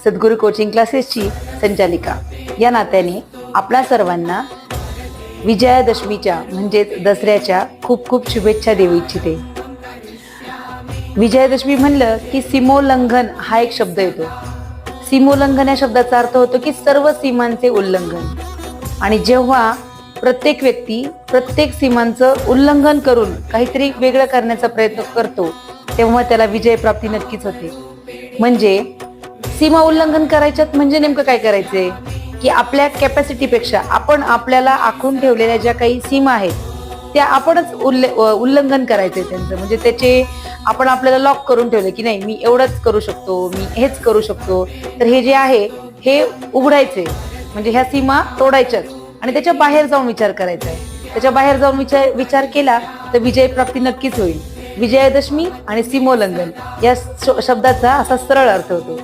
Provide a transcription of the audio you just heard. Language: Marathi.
सद्गुरू कोचिंग क्लासेसची संचालिका या नात्याने आपल्या सर्वांना विजयादशमीच्या म्हणजेच दसऱ्याच्या खूप खूप शुभेच्छा देऊ इच्छिते. विजयादशमी म्हणलं की सीमोल्लंघन हा एक शब्द येतो. सीमोल्लंघन या शब्दाचा अर्थ होतो की सर्व सीमांचे उल्लंघन. आणि जेव्हा प्रत्येक व्यक्ती प्रत्येक सीमांचं उल्लंघन करून काहीतरी वेगळं करण्याचा प्रयत्न करतो तेव्हा त्याला विजय प्राप्ती नक्कीच होते. म्हणजे सीमा उल्लंघन करायच्यात म्हणजे नेमकं काय करायचंय की आपल्या कॅपॅसिटीपेक्षा आपण आपल्याला आखून ठेवलेल्या ज्या काही सीमा आहेत त्या आपणच उल्लंघन करायचंय त्यांचं. म्हणजे त्याचे आपण आपल्याला लॉक करून ठेवले की नाही मी एवढंच करू शकतो, मी हेच करू शकतो. तर हे जे आहे हे उघडायचे म्हणजे ह्या सीमा तोडायच्याच आणि त्याच्या बाहेर जाऊन विचार करायचा आहे. त्याच्या बाहेर जाऊन विचार केला तर विजय प्राप्ती नक्कीच होईल. विजयादशमी आणि सीमोल्लंघन या शब्दाचा असा सरळ अर्थ होतो.